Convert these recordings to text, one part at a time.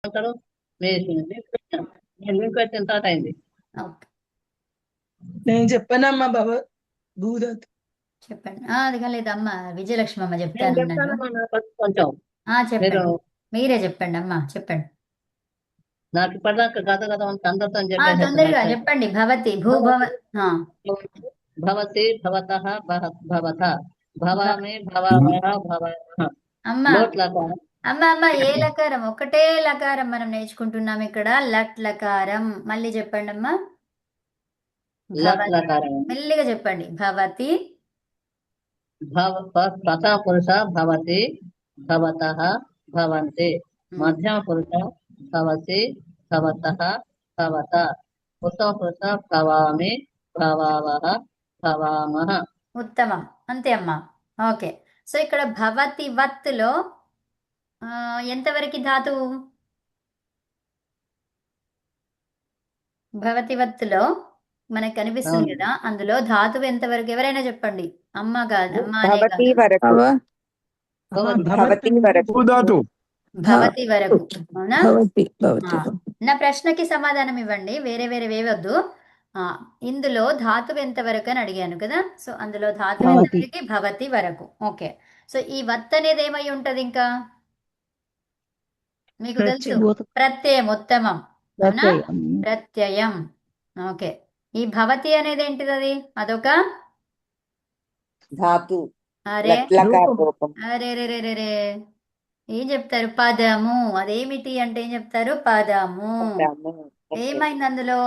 అంటారు. నేను లింక్ పెట్టిన తర్వాత అయింది. ఓకే నేను చెప్పానమ్మా బాబా భూదత్. చెప్పండి. అది కాలేదమ్మా, విజయలక్ష్మి అమ్మ నేను చెప్తానన్నారు. చెప్తానమ్మా, నాకు వచ్చి కొంచెం మీరు చెప్పండి, మీరే చెప్పండి అమ్మా, చెప్పండి. నాకు ఇప్పటిదాకా గత గత అందరితో తొందరగా చెప్పేసేస్తున్నారు. చెప్పండి. భవతి భూభవ. ఆ, భవతి భవతః భవత భవామి భవామః భవామః అమ్మా లోట్ లకారం అమ్మ అమ్మ, ఏ లకారం? ఒకటే లకారం మనం నేర్చుకుంటున్నాం ఇక్కడ, లట్ లకారం. మళ్ళీ చెప్పండి అమ్మా. లట్ భవతి, లకారం మెల్లిగా చెప్పండి. భవతి, ప్రథమ పురుష భవతి భవతః భవంతి మధ్యమ పురుష భవతి భవతః భవత ఉత్తమ పురుష భవామి భవావః భవామః. ఉత్తమం. అంతే అమ్మా. ఓకే. సో ఇక్కడ భవతి వత్తులో ఎంతవరకు ధాతువు? భవతి వత్తులో మనకు కనిపిస్తుంది కదా, అందులో ధాతువు ఎంతవరకు? ఎవరైనా చెప్పండి. అమ్మ కాదు, అమ్మ అనే భవతి కాదు, వరకు భవతి వరకు. భూధాతు భవతి వరకు. అవునా? భవతి నా ప్రశ్నకి సమాధానం ఇవ్వండి, వేరే వేరే వేయవద్దు. ఇందులో ధాతువు ఎంతవరకు అని అడిగాను కదా, సో అందులో ధాతువు ఎంతవరకు? భవతి వరకు. ఓకే. సో ఈ వత్ అనేది ఏమై ఉంటది ఇంకా? మీకు తెలుసు, ప్రత్యయం. ఉత్తమం. అవునా? ప్రత్యయం. ఓకే. ఈ భవతి అనేది ఏంటిది? అది అదొక ధాతు. అరే లకారూపం. అరే రే రే రే రే, ఏం చెప్తారు? పదము. అదేమిటి అంటే ఏం చెప్తారు? పదము. ఏమైంది అందులో?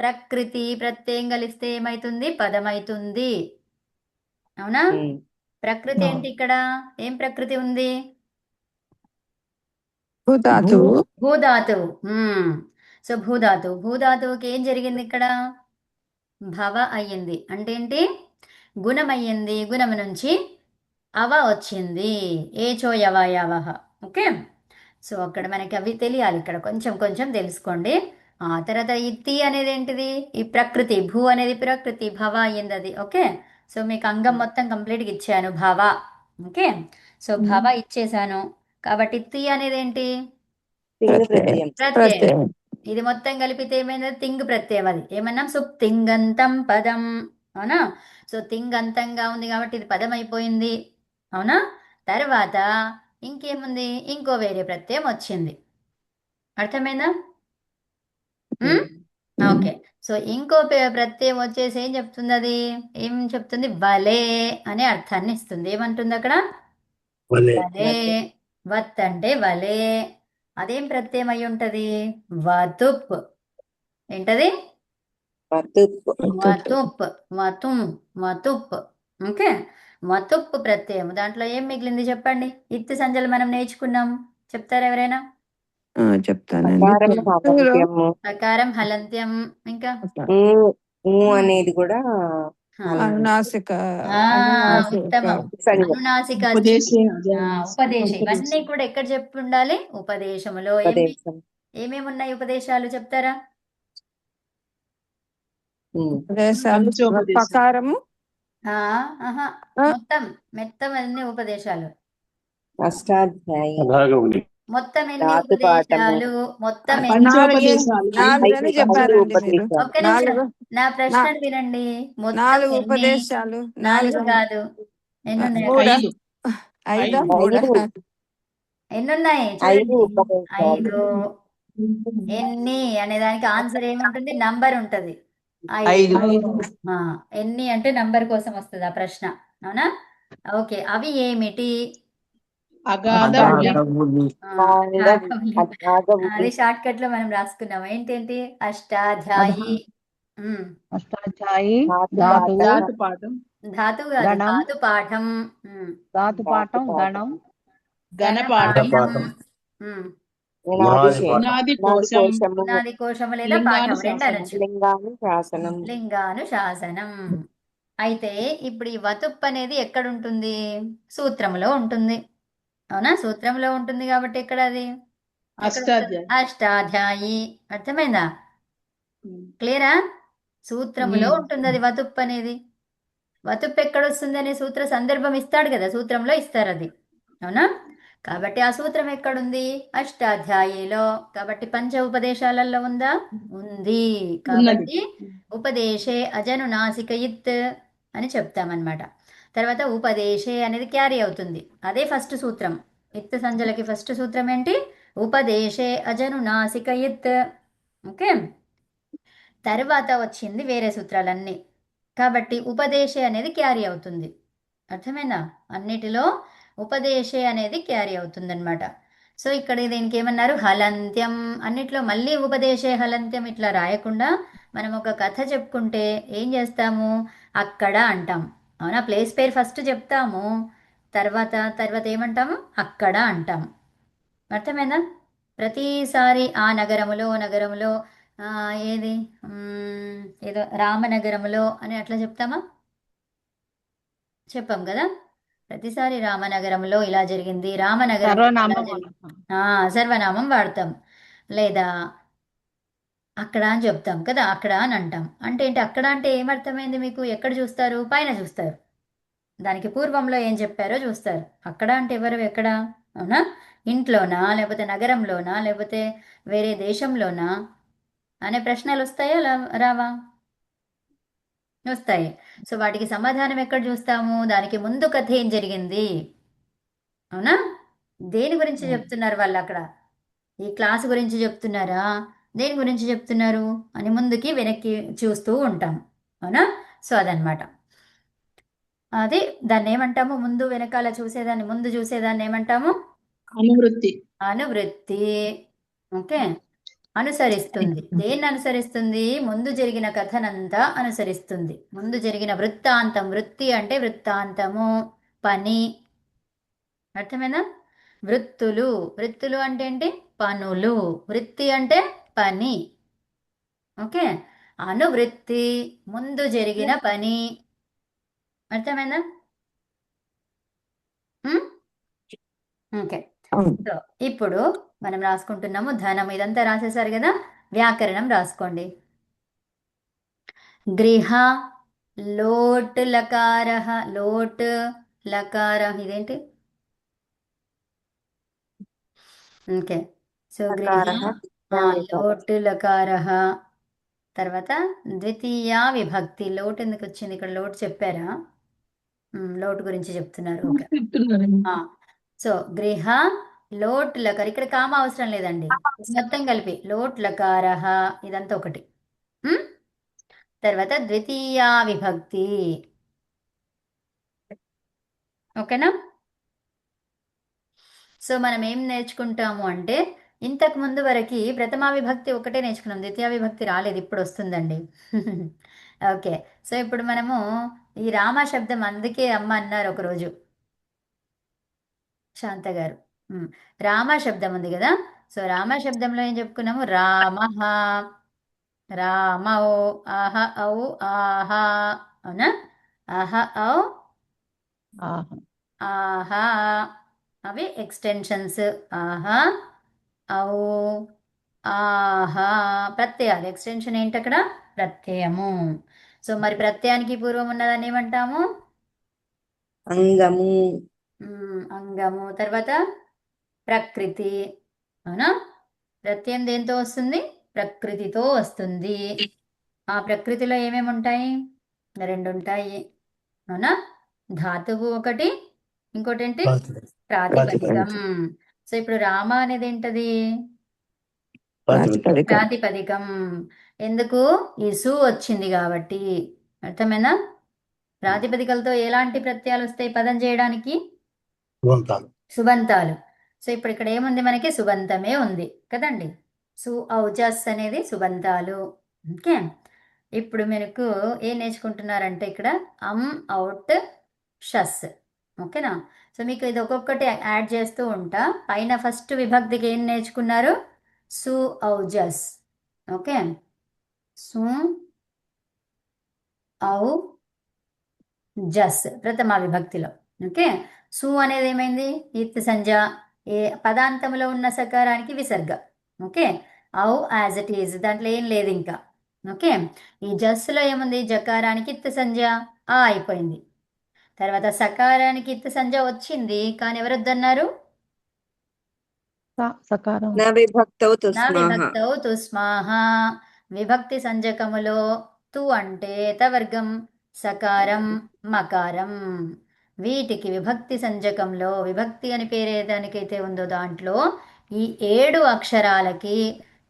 ప్రకృతి ప్రత్యయం కలిస్తే ఏమైతుంది? పదమైతుంది. అవునా? ప్రకృతి ఏంటి ఇక్కడ? ఏం ప్రకృతి ఉంది? భూధాతువు భూధాతువు. సో భూధాతువు. భూధాతువుకి ఏం జరిగింది ఇక్కడ? భవ అయ్యింది. అంటే ఏంటి? గుణం అయ్యింది. గుణం నుంచి అవ వచ్చింది. ఏచోయవయవః. ఓకే. సో అక్కడ మనకి అవి తెలియాలి, ఇక్కడ కొంచెం కొంచెం తెలుసుకోండి. ఆ తర్వాత ఈ తి అనేది ఏంటిది? ఈ ప్రకృతి. భూ అనేది ప్రకృతి, భవ అయ్యింది అది. ఓకే. సో మీకు అంగం మొత్తం కంప్లీట్గా ఇచ్చాను, భవ. ఓకే. సో భవ ఇచ్చేసాను కాబట్టి తి అనేది ఏంటి? ప్రత్యయం. ఇది మొత్తం కలిపితే ఏమైంది? తింగ్ ప్రత్యయం. అది ఏమన్నాం? సుప్తింగంతం పదం. అవునా? సో తింగంతంగా ఉంది కాబట్టి ఇది పదం అయిపోయింది. అవునా? తర్వాత ఇంకేముంది? ఇంకో వేరే ప్రత్యయం వచ్చింది. అర్థమైందా? ఓకే. సో ఇంకో ప్రత్యయం వచ్చేసి ఏం చెప్తుంది? అది ఏం చెప్తుంది? వలే అనే అర్థాన్ని ఇస్తుంది. ఏమంటుంది అక్కడ? వలే. వత్ అంటే వలే. అదేం ప్రత్యయం అయి ఉంటది? వతుప్. ఏంటది? వతుప్. వతుం. వతుప్. ఓకే. వతుప్ ప్రత్యయం. దాంట్లో ఏం మిగిలింది చెప్పండి? ఇత్తు సంజలు మనం నేర్చుకున్నాం, చెప్తారా ఎవరైనా? చెప్తానండి. ప్రకారం హలంత్యం. ఇంకా అనేది కూడా అనునాసిక ఉత్తమం. అనునాసిక, ఉపదేశం. ఇవన్నీ కూడా ఎక్కడ చెప్పి ఉండాలి? ఉపదేశములో. ఏమేమి ఉన్నాయి ఉపదేశాలు చెప్తారా? పకారము మొత్తం అన్ని ఉపదేశాలు. అష్టాధ్యాయి. మొత్తం ఎన్ని ఉపదేశాలు? మొత్తం ఒక్క నిమిషం, నా ప్రశ్న వినండి. మొత్తం ఉపదేశాలు. 4 కాదు. ఎన్నున్నాయి? ఎన్నున్నాయి? 5. ఎన్ని అనే దానికి ఆన్సర్ ఏముంటుంది? నంబర్ ఉంటది. 5. ఎన్ని అంటే నంబర్ కోసం వస్తుంది ఆ ప్రశ్న. అవునా? ఓకే. అవి ఏమిటి? అది షార్ట్ కట్ లో మనం రాసుకున్నాం. ఏంటేంటి? అష్టాధ్యాయి. ధాతు కాదు, ధాతు పాఠం. ధాతు పాఠం, గణం, గణపాఠం, పునాది కోశము లేదా పాఠం రెండు అనొచ్చు. లింగానుశాసనం. అయితే ఇప్పుడు ఈ వతుప్ అనేది ఎక్కడ ఉంటుంది? సూత్రంలో ఉంటుంది. అవునా? సూత్రంలో ఉంటుంది కాబట్టి ఎక్కడ అది? అష్టాధ్యాయి. అర్థమైందా? క్లియరా? సూత్రములో ఉంటుంది అది వతుప్ అనేది. వతుప్ ఎక్కడ వస్తుంది అనే సూత్ర సందర్భం ఇస్తాడు కదా, సూత్రంలో ఇస్తారు అది. అవునా? కాబట్టి ఆ సూత్రం ఎక్కడుంది? అష్టాధ్యాయిలో. కాబట్టి పంచ ఉపదేశాలలో ఉందా? ఉంది. కాబట్టి ఉపదేశే అజను నాసికయిత్ అని చెప్తామన్నమాట. తర్వాత ఉపదేశే అనేది క్యారీ అవుతుంది. అదే ఫస్ట్ సూత్రం. ఇత్ సంజలకి ఫస్ట్ సూత్రం ఏంటి? ఉపదేశే అజను నాసికయిత్. ఓకే, తర్వాత వచ్చింది వేరే సూత్రాలన్నీ. కాబట్టి ఉపదేశే అనేది క్యారీ అవుతుంది. అర్థమైందా? అన్నిటిలో ఉపదేశే అనేది క్యారీ అవుతుందన్నమాట. సో ఇక్కడ దీనికి ఏమన్నారు? హలంత్యం. అన్నిట్లో మళ్ళీ ఉపదేశే హలంత్యం ఇట్లా రాయకుండా మనం ఒక కథ చెప్పుకుంటే ఏం చేస్తాము? అక్కడ అంటాం. అవునా? ప్లేస్ పేరు ఫస్ట్ చెప్తాము, తర్వాత తర్వాత ఏమంటాము? అక్కడ అంటాం. అర్థమైందా? ప్రతిసారి ఆ నగరములో నగరములో ఏది ఏదో రామనగరములో అని అట్లా చెప్తామా? చెప్పాం కదా. ప్రతిసారి రామనగరంలో ఇలా జరిగింది, రామనగరం అలా సర్వనామం జరిగింది. వాడతాం. సర్వనామం వాడతాం. లేదా అక్కడ అని చెప్తాం కదా, అక్కడ అని అంటాం. అంటే ఏంటి? అక్కడ అంటే ఏమర్థమైంది మీకు? ఎక్కడ చూస్తారు? పైన చూస్తారు. దానికి పూర్వంలో ఏం చెప్పారో చూస్తారు. అక్కడ అంటే ఎవరు, ఎక్కడ? అవునా? ఇంట్లోనా, లేకపోతే నగరంలోనా, లేకపోతే వేరే దేశంలోనా అనే ప్రశ్నలు వస్తాయా రావా? వస్తాయి. సో వాటికి సమాధానం ఎక్కడ చూస్తాము? దానికి ముందు కథ ఏం జరిగింది? అవునా? దేని గురించి చెప్తున్నారు వాళ్ళు అక్కడ? ఈ క్లాస్ గురించి చెప్తున్నారా, దేని గురించి చెప్తున్నారు అని ముందుకి వెనక్కి చూస్తూ ఉంటాం. అవునా? సో అదనమాట. అది దాన్ని ఏమంటాము? ముందు వెనకాల చూసేదాన్ని, ముందు చూసేదాన్ని ఏమంటాము? అనువృత్తి. అనువృత్తి. ఓకే, అనుసరిస్తుంది. దేన్ని అనుసరిస్తుంది? ముందు జరిగిన కథనంతా అనుసరిస్తుంది. ముందు జరిగిన వృత్తాంతం. వృత్తి అంటే వృత్తాంతము, పని. అర్థమైనా? వృత్తులు. వృత్తులు అంటే ఏంటి? పనులు. వృత్తి అంటే పని. ఓకే, అనువృత్తి ముందు జరిగిన పని. అర్థమైందా? ఓకే. అవును. సో ఇప్పుడు మనం రాసుకుంటున్నాము ధనం. ఇదంతా రాసేసారు కదా. వ్యాకరణం రాసుకోండి. గృహ లోట్ లకార. లోట్ లకార ఇదేంటి? ఓకే, సో గృహ లకారః ద్వితీయా లోట్ లకార. తర్వాత ద్వితీయా విభక్తి. లోట్ ఎందుకు వచ్చింది ఇక్కడ? లోట్ చెప్పారా? లోట్ గురించి చెప్తున్నారు. ఓకే. చెప్తున్నారండి. సో గృహ లోట్ లకార. ఇక్కడ కామ అవసరం లేదండి, మొత్తం కలిపి లోట్ లకార. ఇదంతా ఒకటి. ఉమ్? తర్వాత ద్వితీయా విభక్తి. ఓకేనా? సో మనం ఏం నేర్చుకుంటాము అంటే ఇంతకు ముందు వరకు ప్రథమా విభక్తి ఒకటే నేర్చుకున్నాం, ద్వితీయ విభక్తి రాలేదు, ఇప్పుడు వస్తుందండి. ఓకే, సో ఇప్పుడు మనము ఈ రామ శబ్దం, అందుకే అమ్మ అన్నారు ఒకరోజు శాంత గారు. రామ శబ్దం ఉంది కదా. సో రామ శబ్దంలో ఏం చెప్పుకున్నాము? రామః, రామౌ, ఆహ ఔ ఆహా. అవునా? ఆహ ఔ ఆహా. అవి ఎక్స్టెన్షన్స్. ఆహా, ఔ, ఆహా. ప్రత్యయాలు. ఎక్స్టెన్షన్ ఏంటి అక్కడ? ప్రత్యయము. సో మరి ప్రత్యయానికి పూర్వం ఉన్నదాన్ని ఏమంటాము? అంగము. అంగము. తర్వాత ప్రకృతి. అవునా? ప్రత్యయం దేంతో వస్తుంది? ప్రకృతితో వస్తుంది. ఆ ప్రకృతిలో ఏమేమి ఉంటాయి? రెండు ఉంటాయి. అవునా? ధాతువు ఒకటి, ఇంకోటి ఏంటి? ప్రాతిపదికం. సో ఇప్పుడు రామ అనేది ఏంటది? ప్రాతిపదికం. ప్రాతిపదికం. ఎందుకు? ఈ సు వచ్చింది కాబట్టి. అర్థమైనా? ప్రాతిపదికలతో ఎలాంటి ప్రత్యయాలు వస్తాయి పదం చేయడానికి? సుబంతాలు. సో ఇప్పుడు ఇక్కడ ఏముంది మనకి? సుబంతమే ఉంది కదండి. సు ఔజస్ అనేది సుబంతాలు. ఓకే, ఇప్పుడు మీకు ఏం నేర్చుకుంటున్నారంటే ఇక్కడ ఔట్ షస్. ఓకేనా? సో మీకు ఇది ఒక్కొక్కటి యాడ్ చేస్తూ ఉంటా. పైన ఫస్ట్ విభక్తికి ఏం నేర్చుకున్నారు? సు ఔజస్. ఓకే, సు ఔ జస్ ప్రథమా విభక్తిలో. ఓకే, సు అనేది ఏమైంది? ఇత్ సంజ. ఏ పదాంతంలో ఉన్న సకారానికి విసర్గ. ఓకే, ఔ యాజ్ ఇట్ ఈజ్, దాంట్లో ఏం లేదు ఇంకా. ఓకే, ఈ జస్సులో ఏముంది? జకారానికి ఇత్ సంజ ఆ అయిపోయింది. తర్వాత సకారానికి ఇత్ సంజ వచ్చింది, కానీ ఎవరు వద్దన్నారు? సకారం న విభక్తౌ తు నా స్మాహ విభక్తౌ తుస్మాహ. విభక్తి సంజకములో తు అంటే తవర్గం, సకారం, మకారం. వీటికి విభక్తి సంజకంలో విభక్తి అని పేరు ఏదానికైతే ఉందో దాంట్లో ఈ 7 అక్షరాలకి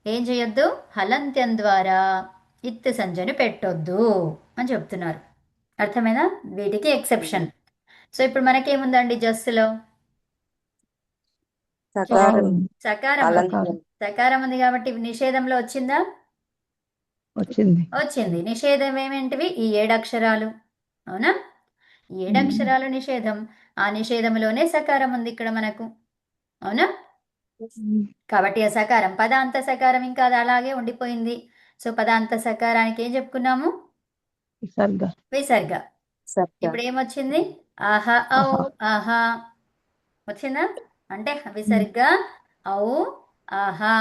ఏం చేయొద్దు, హలంత్యం ద్వారా ఇత్తు సంజని పెట్టొద్దు అని చెప్తున్నారు. అర్థమైనా? వీటికి ఎక్సెప్షన్. సో ఇప్పుడు మనకేముందండి జస్సులో సకారం సకారం ఉంది. అలంత్యం సకారం ఉంది కాబట్టి నిషేధంలో వచ్చిందా? వచ్చింది. వచ్చింది. నిషేధం ఏమేంటివి? ఈ 7 అక్షరాలు. అవునా? ఈ 7 అక్షరాలు నిషేధం. ఆ నిషేధంలోనే సకారం ఉంది ఇక్కడ మనకు. అవునా? కాబట్టి ఆ సకారం పదాంత సకారం ఇంకా అది అలాగే ఉండిపోయింది. సో పదాంత సకారానికి ఏం చెప్పుకున్నాము? విసర్గ విసర్గ. సర్గ ఇప్పుడు ఏమొచ్చింది? ఆహ ఔ ఆహా వచ్చిందా? అంటే విసర్గ ఔ ఆహా.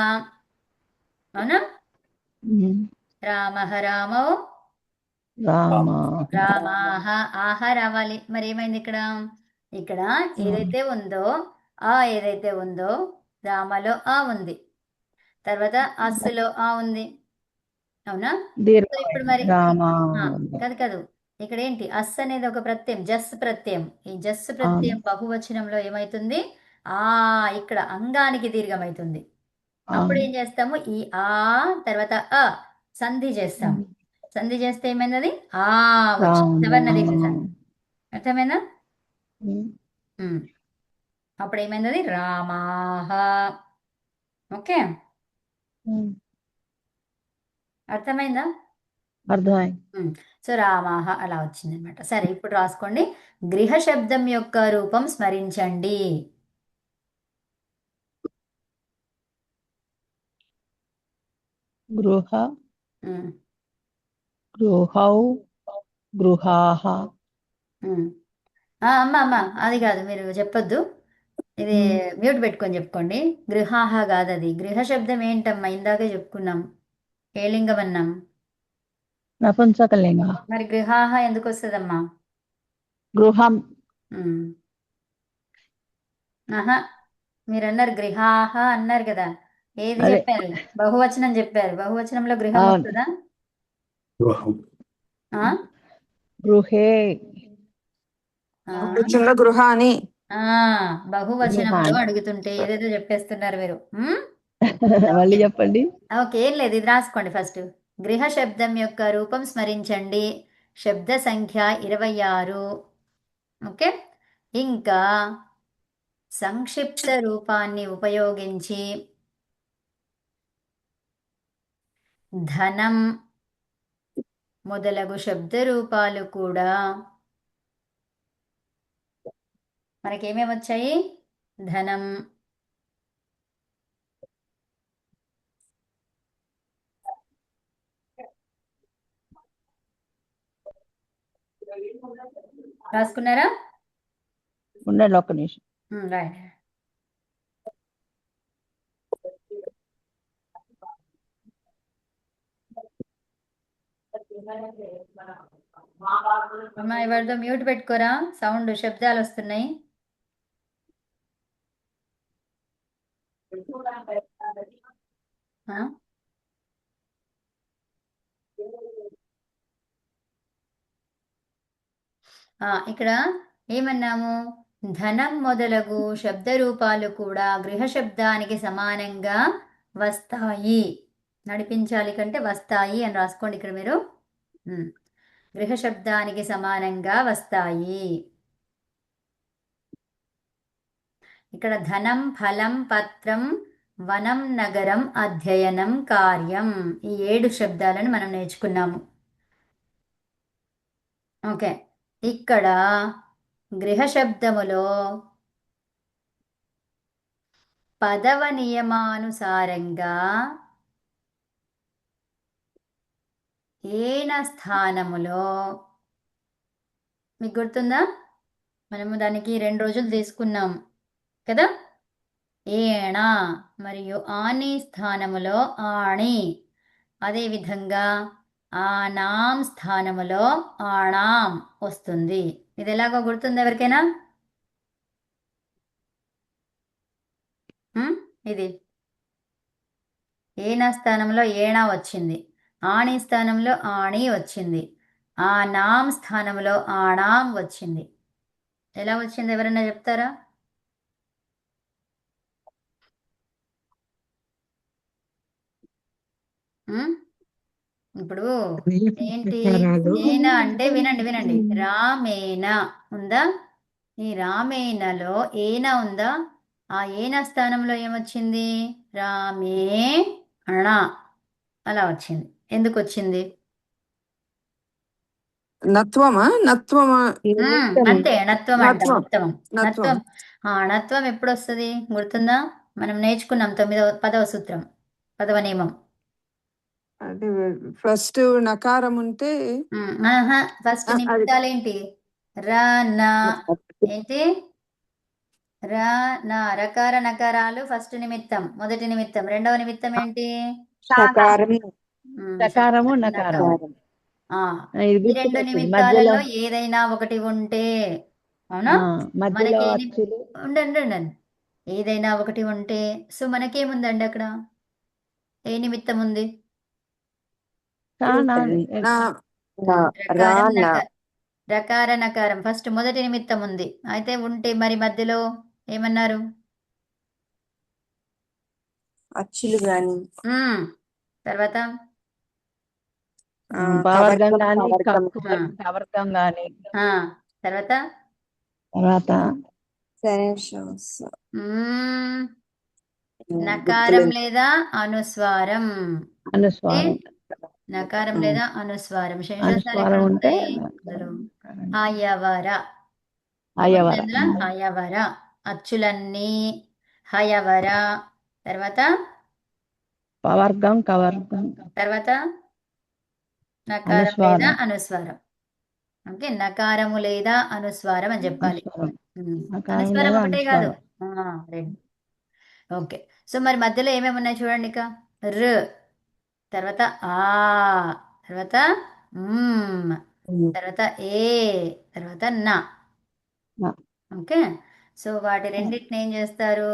అవునా? రామః రామౌ రామ రామాహ. ఆహ రావాలి. మరి ఏమైంది ఇక్కడ? ఇక్కడ ఏదైతే ఉందో ఆ ఏదైతే ఉందో రామలో ఆ ఉంది, తర్వాత అస్సులో ఆ ఉంది. అవునా? సో ఇప్పుడు మరి రామ కాదు కాదు, ఇక్కడ ఏంటి? అస్ అనేది ఒక ప్రత్యయం, జస్ ప్రత్యయం. ఈ జస్ ప్రత్యయం బహువచనంలో ఏమైతుంది? ఆ ఇక్కడ అంగానికి దీర్ఘమైతుంది. అప్పుడు ఏం చేస్తాము? ఈ ఆ తర్వాత అ సంధి చేస్తాం. సంధి చేస్తే ఏమైంది? ఆ వచ్చింది. సవర్ణ దీర్ఘ సంధి. అర్థమైందా? అప్పుడు ఏమైంది? రామాహ. ఓకే, అర్థమైందా? అర్థమై సో రామాహ అలా వచ్చింది అనమాట. సరే ఇప్పుడు రాసుకోండి. గృహ శబ్దం యొక్క రూపం స్మరించండి. గృహ ఉమ్, గృహౌ గృహాః ఉమ్. అమ్మ అమ్మ అది కాదు, మీరు చెప్పొద్దు. ఇది మ్యూట్ పెట్టుకొని చెప్పుకోండి. గృహాహ కాదు, అది గృహ శబ్దం ఏంటమ్మా? ఇందాకే చెప్పుకున్నాం, ఏ లింగం అన్నాం. నపుంసకలింగ మరి గృహాహ ఎందుకు వస్తుందమ్మా? గృహం ఉమ్. ఆహా, మీరు అన్నారు గృహాహ అన్నారు కదా. ఏది అదే. చెప్పారు? బహువచనం చెప్పారు. బహువచనంలో గృహం అవును. వస్తుందా? ఆ? గృహే ఆ. కూర్చుండ గృహాని ఆ, బహువచనంలో అడుగుతుంటే ఏదేదో చెప్పేస్తున్నారు మీరు. మళ్ళీ చెప్పండి. ఓకే, ఏం లేదు, ఇది రాసుకోండి ఫస్ట్. గృహ శబ్దం యొక్క రూపం స్మరించండి. శబ్ద సంఖ్య 26. ఓకే, ఇంకా సంక్షిప్త రూపాన్ని ఉపయోగించి ధనం మొదలగు శబ్ద రూపాలు కూడా మనకేమేమి వచ్చాయి? ధనం, రాసుకున్నారా? ఉండండి ఒక్క నిమిషం. రైట్. అమ్మా ఎవరిదో మ్యూట్ పెట్టుకోరా, సౌండ్ శబ్దాలు వస్తున్నాయి. ఆ? ఇక్కడ ఏమన్నాము? ధనం మొదలగు శబ్ద రూపాలు కూడా గృహ శబ్దానికి సమానంగా వస్తాయి. నడిపించాలి కంటే వస్తాయి అని రాసుకోండి ఇక్కడ మీరు. గృహ శబ్దానికి సమానంగా వస్తాయి. ఇక్కడ ధనం, ఫలం, పత్రం, వనం, నగరం, అధ్యయనం, కార్యం, ఈ 7 శబ్దాలను మనం నేర్చుకున్నాము. ఓకే, ఇక్కడ గృహ శబ్దములో పదవ నియమానుసారంగా ఏన స్థానములో, మీకు గుర్తుందా? మనము దానికి 2 రోజులు తీసుకున్నాం కదా. ఏణ మరియు ఆని స్థానములో ఆణి, అదేవిధంగా ఆనాం స్థానములో ఆణాం వస్తుంది. ఇది ఎలాగో గుర్తుంది ఎవరికైనా? ఇది ఏనా స్థానంలో ఏణా వచ్చింది, ఆణి స్థానంలో ఆణి వచ్చింది, ఆ నాం స్థానంలో ఆణాం వచ్చింది. ఎలా వచ్చింది ఎవరైనా చెప్తారా? ఉమ్? ఇప్పుడు ఏంటి ఏనా అంటే వినండి వినండి, రామేన ఉందా? ఈ రామేనలో ఏనా ఉందా? ఆ ఏనా స్థానంలో ఏమొచ్చింది? రామే అణ అలా వచ్చింది. ఎందుకు వచ్చింది? నత్వమా నత్వమా అంతే, ణత్వం అంటాం. నత్వం ఉత్తమం. నత్వం ణత్వం ఎప్పుడు వస్తుంది గుర్తుందా? మనం నేర్చుకున్నాం 10వ సూత్రం, 10వ నియమం. అంటే ఫస్ట్ నకారం ఉంటే ఫస్ట్ అది నిమిత్తాలేంటి? ర నా ఏంటి? ర నా రకార నకారాలు ఫస్ట్ నిమిత్తం, మొదటి నిమిత్తం. రెండవ నిమిత్తం ఏంటి? సకారం సకారము నకారం. నకారము. ఆ, ఇది ఈ రెండు గుర్తుపెట్టుకోండి. నిమిత్తాలలో ఏదైనా ఒకటి ఉంటే, అవునా, మధ్యలో మనకి అచ్చులు ఉండండి ఉండండి, ఏదైనా ఒకటి ఉంటే సో మనకేముందండి అక్కడ? ఏ నిమిత్తం ఉంది? కానా నా- రకారం రకార నకారం ఫస్ట్ మొదటి నిమిత్తం ఉంది. అయితే ఉంటే మరి మధ్యలో ఏమన్నారు? అచ్చులు గాని తర్వాత పవర్గం కానీ కవర్గం కవర్గం కానీ ఆ, తర్వాత తర్వాత నకారం లేదా అనుస్వారం. అనుస్వారం. నకారం లేదా అనుస్వారం. శేషాలు అనుస్వారం ఎక్కడ ఉంటే ఉంటాయి? హయవర. అయ్యవర. హయవర అచ్చులన్నీ హయవర. తర్వాత పవర్గం కవర్గం తర్వాత నకారం లేదా అనుస్వారం. ఓకే, నకారము లేదా అనుస్వారం అని చెప్పాలి. నకారం అనుస్వారం లేదా ఒకటే కాదు, అనుస్వారం. రెండు. ఓకే, సో మరి మధ్యలో ఏమేమి ఉన్నాయి చూడండి. ఇక ర్, తర్వాత ఆ, తర్వాత తర్వాత ఏ, తర్వాత నా. ఓకే, సో వాటి రెండింటిని ఏం చేస్తారు?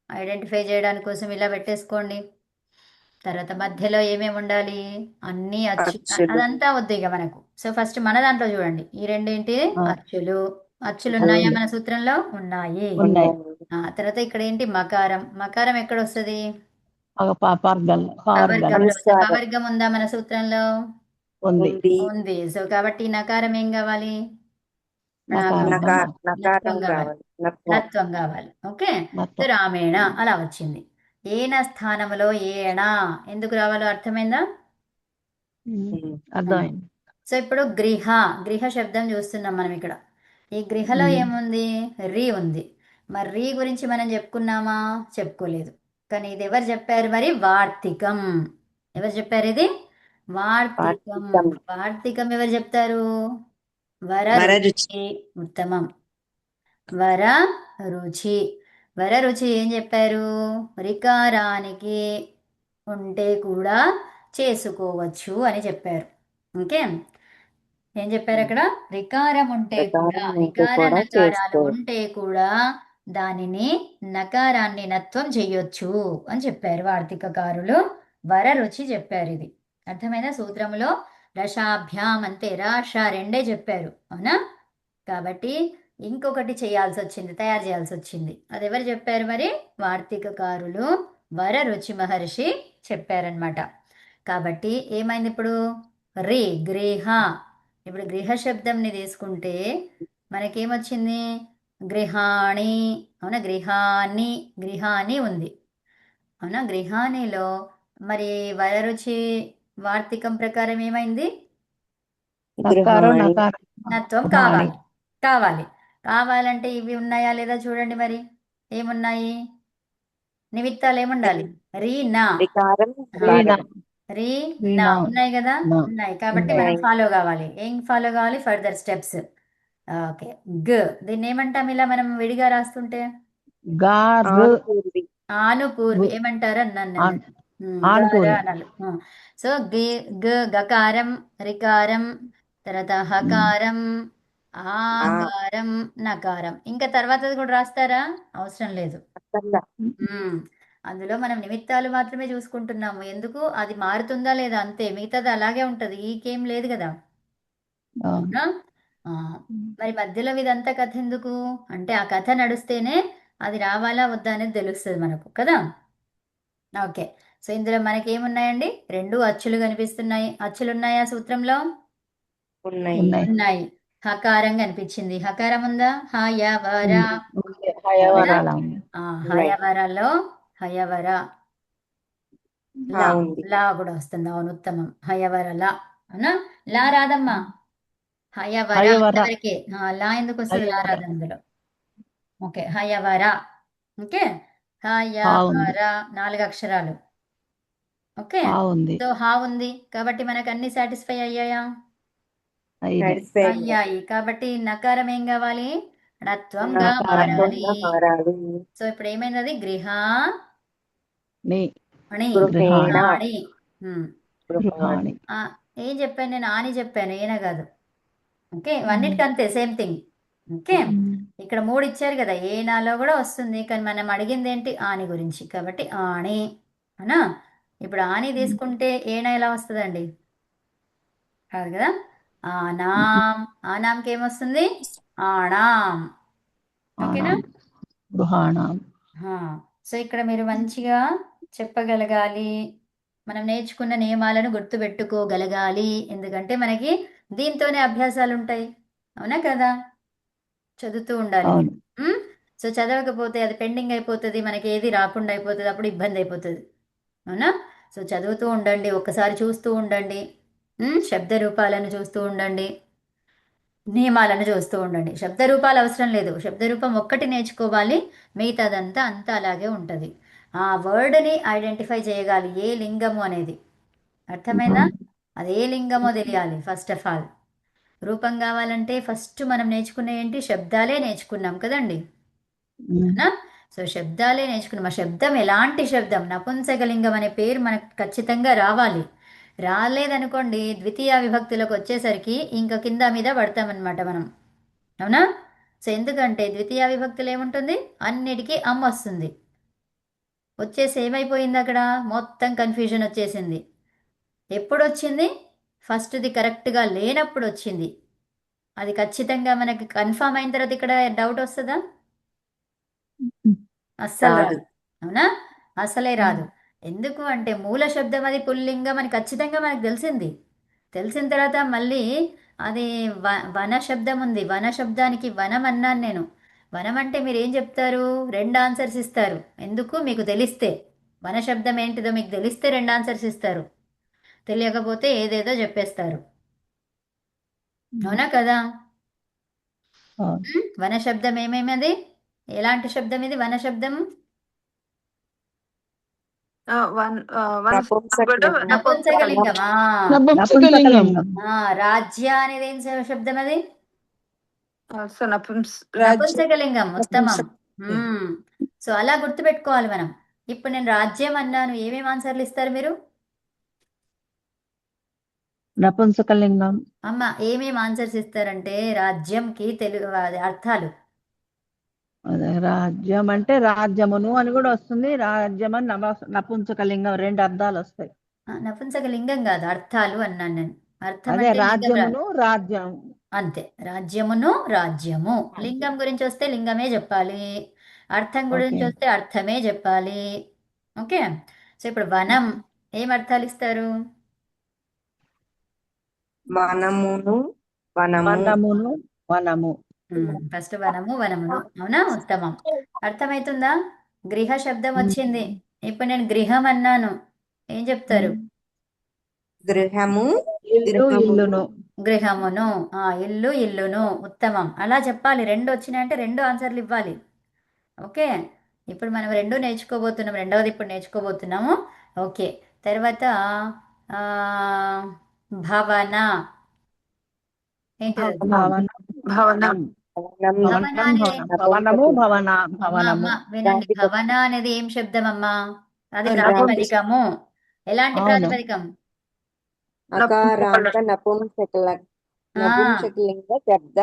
ఐడెంటిఫై చేయడానికి కోసం ఇలా పెట్టేసుకోండి. తర్వాత మధ్యలో ఏమేమి ఉండాలి? అన్ని అచ్చులు. అదంతా వద్దు ఇక మనకు. సో ఫస్ట్ మన దాంట్లో చూడండి, ఈ రెండేంటి? అచ్చులు. అచ్చులు ఉన్నాయా మన సూత్రంలో? ఉన్నాయి. తర్వాత ఇక్కడ ఏంటి? మకారం. మకారం ఎక్కడ వస్తుంది? పవర్గం ఉందా మన సూత్రంలో? ఉంది. సో కాబట్టి నకారం ఏం కావాలి? నత్వం కావాలి. ఓకే, సో రామేణ అలా వచ్చింది. ఏన స్థానంలో ఏణ ఎందుకు రావాలో అర్థమైందా? అర్థమైంది. సో ఇప్పుడు గృహ శబ్దం చూస్తున్నాం మనం ఇక్కడ. ఈ గృహలో ఏముంది? రీ ఉంది. మరి రీ గురించి మనం చెప్పుకున్నామా? చెప్పుకోలేదు. కానీ ఇది ఎవరు చెప్పారు మరి? వార్తికం. ఎవరు చెప్పారు ఇది? వార్తికం. వార్తికం ఎవరు చెప్తారు? వరరుచి. ఉత్తమం. వరరుచి. వరరుచి ఏం చెప్పారు? రికారానికి ఉంటే కూడా చేసుకోవచ్చు అని చెప్పారు. ఓకే, ఏం చెప్పారు అక్కడ? రికారం ఉంటే కూడా, రికార నకారాలు ఉంటే కూడా దానిని నకారాన్ని నత్వం చెయ్యొచ్చు అని చెప్పారు వార్తికకారులు. వరరుచి చెప్పారు. ఇది అర్థమైనా? సూత్రములో రషాభ్యాం అంతే, రాష రెండే చెప్పారు, అవునా? కాబట్టి ఇంకొకటి చేయాల్సి వచ్చింది, తయారు చేయాల్సి వచ్చింది. అది ఎవరు చెప్పారు మరి? వార్తికకారులు వరరుచి మహర్షి చెప్పారనమాట. కాబట్టి ఏమైంది ఇప్పుడు? గృహ. ఇప్పుడు గృహ శబ్దంని తీసుకుంటే మనకేమొచ్చింది? గృహాణి, అవునా? గృహాన్ని ఉంది, అవునా? గృహానిలో మరి వరరుచి వార్తికం ప్రకారం ఏమైంది? నత్వం కావాలంటే ఇవి ఉన్నాయా లేదా చూడండి. మరి ఏమున్నాయి? నిమిత్తాలు ఏముండాలి? రీ నా ఉన్నాయి కదా? ఉన్నాయి. కాబట్టి మనం ఫాలో కావాలి. ఏం ఫాలో కావాలి? Further steps. ఓకే, దీన్ని ఏమంటాం ఇలా మనం విడిగా రాస్తుంటే? ఆనుపూర్వి ఏమంటారు అన్నాను. సో గకారం, రికారం, తర్వాత హకారం, ఆకారం, నకారం. ఇంకా తర్వాతది కూడా రాస్తారా? అవసరం లేదు. అందులో మనం నిమిత్తాలు మాత్రమే చూసుకుంటున్నాము. ఎందుకు? అది మారుతుందా లేదా అంతే. మిగతాది అలాగే ఉంటది. ఈకేం లేదు కదా. అవును. అవునా? ఆ, మరి మధ్యలో ఇదంతా కథ ఎందుకు? అంటే ఆ కథ నడుస్తేనే అది రావాలా వద్దా అనేది తెలుస్తుంది మనకు కదా. ఓకే. సో ఇందులో మనకి ఏమున్నాయండి? 2 అచ్చులు కనిపిస్తున్నాయి. అచ్చులు ఉన్నాయా సూత్రంలో? ఉన్నాయి. ఉన్నాయి. ఉన్నాయి. హకారం కనిపించింది. హకారం ఉందా? హయవర. ఉంది. హయవరాల ఉంది. హయవరలో హయవర లా ఉంది. లా కూడా వస్తుంది. అవును, ఉత్తమం. హయవర లా అవునా? లా రాదమ్మా. హయవర హయవర. అంతవరకే. లా ఎందుకు వస్తుంది? లా హయవర. రాదు అందులో. ఓకే, హయవర. ఓకే, బాగుంది. హయవర 4 అక్షరాలు. ఓకే, బాగుంది. సో హా ఉంది కాబట్టి మనకు అన్ని సాటిస్ఫై అయ్యాయా? అయినాయి. అయ్యాయి. కాబట్టి నకారం ఏం కావాలి? ణత్వంగా నకారం. మారాలి. సో ఇప్పుడు ఏమైంది? అది గృహ ని అని గృహేణ. గృహాణి. గృహాణి. ఏం చెప్పాను నేను? ఆని చెప్పాను, ఏన కాదు. ఓకే, అన్నిటికంతే సేమ్ థింగ్. ఓకే, ఇక్కడ 3 ఇచ్చారు కదా, ఏనాలో కూడా వస్తుంది. కానీ మనం అడిగింది ఏంటి? ఆని గురించి. కాబట్టి ఆణి అవునా. ఇప్పుడు ఆని తీసుకుంటే ఏనా ఎలా వస్తుందండి? కాదు కదా. ఆనాం. ఆనాంకి ఏమొస్తుంది? ఆణాం. ఓకేనా. ఆనాం. గృహాణం. సో ఇక్కడ మీరు మంచిగా చెప్పగలగాలి. మనం నేర్చుకున్న నియమాలను గుర్తుపెట్టుకోగలగాలి. ఎందుకంటే మనకి దీంతోనే అభ్యాసాలు ఉంటాయి. అవునా కదా. చదువుతూ ఉండాలి. అవును. సో చదవకపోతే అది పెండింగ్ అయిపోతుంది. మనకి ఏది రాకుండా అయిపోతుంది. అప్పుడు ఇబ్బంది అయిపోతుంది. అవునా. సో చదువుతూ ఉండండి. ఒక్కసారి చూస్తూ ఉండండి. శబ్ద రూపాలను చూస్తూ ఉండండి. నియమాలను చూస్తూ ఉండండి. శబ్ద రూపాలు అవసరం లేదు. శబ్ద రూపం ఒక్కటి నేర్చుకోవాలి. మిగతాదంతా అంతా అలాగే ఉంటుంది. ఆ వర్డ్ని ఐడెంటిఫై చేయగాలి, ఏ లింగము అనేది. అర్థమైందా? అదే లింగమో తెలియాలి ఫస్ట్ ఆఫ్ ఆల్. రూపం కావాలంటే ఫస్ట్ మనం నేర్చుకునే ఏంటి? శబ్దాలే నేర్చుకున్నాం కదండి. అవునా. సో శబ్దాలే నేర్చుకున్నాం. ఆ శబ్దం ఎలాంటి శబ్దం? నపుంసకలింగం అనే పేరు మనకు ఖచ్చితంగా రావాలి. రాలేదనుకోండి, ద్వితీయ విభక్తులకు వచ్చేసరికి ఇంకా కింద మీద పడతామన్నమాట మనం. అవునా. సో ఎందుకంటే ద్వితీయ విభక్తులు ఏముంటుంది? అన్నిటికీ అమ్మ వస్తుంది. వచ్చేసి ఏమైపోయింది అక్కడ? మొత్తం కన్ఫ్యూజన్ వచ్చేసింది. ఎప్పుడు వచ్చింది? ఫస్ట్ది కరెక్ట్గా లేనప్పుడు వచ్చింది. అది ఖచ్చితంగా మనకి కన్ఫామ్ అయిన తర్వాత ఇక్కడ డౌట్ వస్తుందా? అస్సలు రాదు. అవునా, అసలే రాదు. ఎందుకు అంటే మూల శబ్దం అది పుల్లింగం అని ఖచ్చితంగా మనకు తెలిసింది. తెలిసిన తర్వాత మళ్ళీ అది వన శబ్దం ఉంది. వన శబ్దానికి వనం అన్నాను నేను. వనం అంటే మీరు ఏం చెప్తారు? 2 ఆన్సర్స్ ఇస్తారు. ఎందుకు? మీకు తెలిస్తే. వన శబ్దం ఏంటిదో మీకు తెలిస్తే 2 ఆన్సర్స్ ఇస్తారు. తెలియకపోతే ఏదేదో చెప్పేస్తారు. అవునా కదా. వన శబ్దం ఏమేమది? ఎలాంటి శబ్దం ఇది? వన శబ్దం నపుంసకలింగమా. నపుంసకలింగం. రాజ్య అనేది ఏం శబ్దం? అది రాజ్య నపుంసకలింగం. ఉత్తమం. సో అలా గుర్తుపెట్టుకోవాలి మనం. ఇప్పుడు నేను రాజ్యం అన్నాను, ఏమేమి ఆన్సర్లు ఇస్తారు మీరు? నపుంసకలింగం. అమ్మ ఏమేమి ఆన్సర్స్ ఇస్తారంటే రాజ్యంకి తెలుగు అర్థాలు. అదే రాజ్యం అంటే రాజ్యమును అని కూడా వస్తుంది. రాజ్యం అని నపుంసకలింగం 2 అర్థాలు వస్తాయి. నపుంసకలింగం కాదు, అర్థాలు అన్నాను నేను. అర్థం అదే అంటే లింగం రాజ్యమును రాజ్యం. అంతే. రాజ్యమును రాజ్యము. లింగం గురించి వస్తే లింగమే చెప్పాలి. అర్థం గురించి వస్తే అర్థమే చెప్పాలి. ఓకే. సో ఇప్పుడు వనం ఏం అర్థాలు ఇస్తారు? వనమును వనము. వనమును వనము. ఫస్ట్ వనము వనమును. అవునా, ఉత్తమం. అర్థమవుతుందా? గృహ శబ్దం వచ్చింది. ఇప్పుడు నేను గృహం అన్నాను, ఏం చెప్తారు? గృహము ఇల్లు ఇల్లును. గృహమును. ఇల్లు ఇల్లును. ఉత్తమం. అలా చెప్పాలి. 2 వచ్చినాయంటే 2 ఆన్సర్లు ఇవ్వాలి. ఓకే. ఇప్పుడు మనం 2 నేర్చుకోబోతున్నాం. రెండవది ఇప్పుడు నేర్చుకోబోతున్నాము. ఓకే. తర్వాత భవన ఏంటి? భవనము భవనము. వినండి, భవన అనేది ఏం శబ్దం అమ్మా? అది ప్రాతిపదికము. ఎలాంటి ప్రాతిపదికం? అకారాంత నపుంసకలింగ శబ్ద.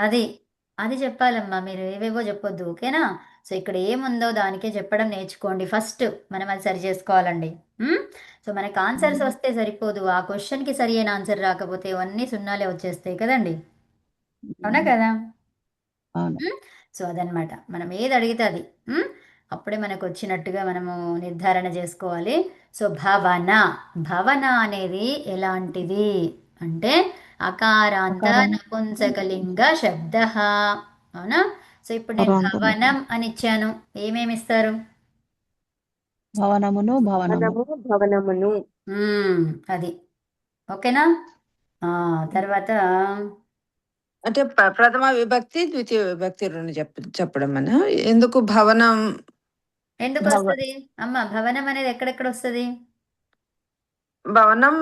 అది అది చెప్పాలమ్మా. మీరు ఏవేవో చెప్పొద్దు. ఓకేనా. సో ఇక్కడ ఏముందో దానికే చెప్పడం నేర్చుకోండి ఫస్ట్. మనం అది సరి చేసుకోవాలండి. సో మనకు ఆన్సర్స్ వస్తే సరిపోదు, ఆ క్వశ్చన్కి సరి అయిన ఆన్సర్ రాకపోతే ఇవన్నీ సున్నాలే వచ్చేస్తాయి కదండి. అవునా కదా? అవును. సో అదనమాట, మనం ఏది అడిగితే అది అప్పుడే మనకు వచ్చినట్టుగా మనము నిర్ధారణ చేసుకోవాలి. సో భవన, భవన అనేది ఎలాంటిది అంటే అకారాంత అకారం. నపుంసకలింగ శబ్ద. అవునా? సో ఇప్పుడు నేను అకారాంత భవనం అని ఇచ్చాను, ఏమేమి ఇస్తారు? భవనమును భవనము. భవనము భవనమును. అది ఓకేనా? తర్వాత అంటే ప్రథమ విభక్తి ద్వితీయ విభక్తి రెండు చెప్పడం మన ఎందుకు భవనం ఎందుకు వస్తుంది అమ్మ? భవనం అనేది ఎక్కడెక్కడ వస్తుంది? భవనం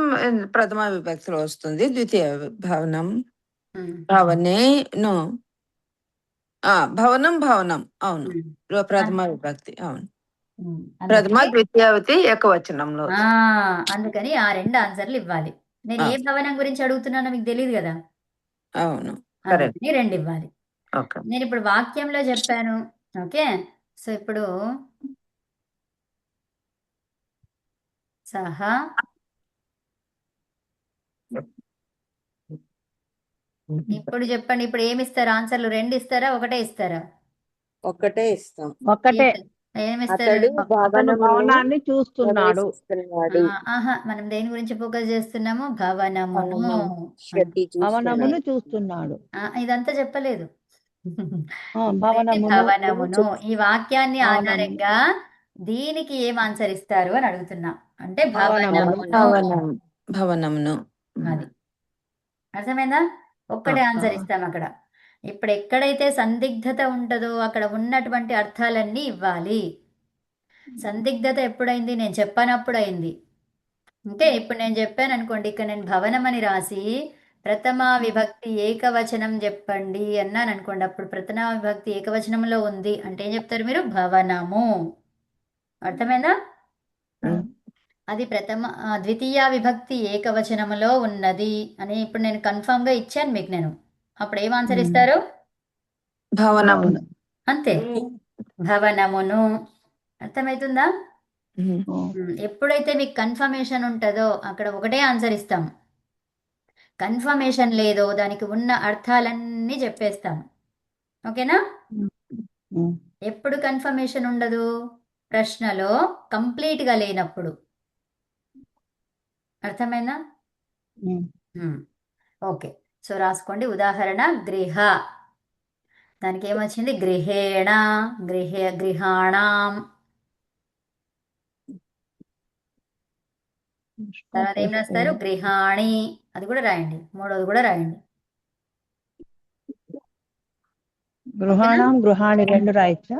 ప్రథమ విభక్తిలో వస్తుంది. ద్వితీయ భవనం ఉమ్, భవనే నో భవనం భవనం అవును ఉమ్. ప్రథమ విభక్తి అవును. అందుకని ప్రథమ ద్వితీయావతి ఏకవచనంలో అందుకని ఆ రెండు ఆన్సర్లు ఇవ్వాలి. నేను ఏ భవనం గురించి అడుగుతున్నానో మీకు తెలియదు కదా, అవును కరెక్ట్. అందుకని రెండు ఇవ్వాలి. ఓకే. నేను ఇప్పుడు వాక్యంలో చెప్పాను. ఓకే, సో ఇప్పుడు సహా ఇప్పుడు చెప్పండి, ఇప్పుడు ఏమి ఇస్తారు ఆన్సర్లు? రెండు ఇస్తారా, ఒకటే ఇస్తారా? ఒక్కటే ఇస్తాం. ఒక్కటే. ఏమిస్తారు? అతడు అతను భవనమును భవనాన్ని చూస్తున్నాడు. ప్రవేశిస్తున్నాడు. మనం దేని గురించి ఫోకస్ చేస్తున్నాము? భవనమును. భవనం శృతి భవనమును చూస్తున్నాడు. చూస్తున్నాడు. ఇదంతా చెప్పలేదు. భవనమును భవనమును ఈ వాక్యాన్ని భవనమును. ఆధారంగా దీనికి ఏం ఆన్సర్ ఇస్తారు అని అడుగుతున్నా. అంటే భవనమును. భవనమును. భవనమును అది అర్థమైందా? ఒక్కటే ఆన్సర్ ఇస్తాం అక్కడ. ఇప్పుడు ఎక్కడైతే సందిగ్ధత ఉంటుందో అక్కడ ఉన్నటువంటి అర్థాలన్నీ ఇవ్వాలి. సందిగ్ధత ఎప్పుడైంది? నేను చెప్పనప్పుడు అయింది. ఓకే, ఇప్పుడు నేను చెప్పాను అనుకోండి, ఇక్కడ నేను భవనం అని రాసి ప్రథమ విభక్తి ఏకవచనం చెప్పండి అన్నాను అనుకోండి, అప్పుడు ప్రథమ విభక్తి ఏకవచనంలో ఉంది అంటే ఏం చెప్తారు మీరు? భవనము. అర్థమైందా? అది ద్వితీయ విభక్తి ఏకవచనములో ఉన్నది అని ఇప్పుడు నేను కన్ఫర్మ్ గా ఇచ్చాను మీకు. నేను అప్పుడు ఏం ఆన్సర్ ఇస్తారు? భవనమును. అంతే, భవనమును. అర్థమవుతుందా? ఎప్పుడైతే మీకు కన్ఫర్మేషన్ ఉంటుందో అక్కడ ఒకటే ఆన్సర్ ఇస్తాం. కన్ఫర్మేషన్ లేదో దానికి ఉన్న అర్థాలన్నీ చెప్పేస్తాం. ఓకేనా? ఎప్పుడు కన్ఫర్మేషన్ ఉండదు? ప్రశ్నలో కంప్లీట్ గా లేనప్పుడు. అర్థమైందా? ఓకే, సో రాసుకోండి. ఉదాహరణ గృహ, దానికి ఏమొచ్చింది? గృహేణ, గృహాణం. తర్వాత ఏం రాస్తారు? గృహాణి. అది కూడా రాయండి, మూడోది కూడా రాయండి. గృహాణం గృహాణి రెండు రాయచ్చా?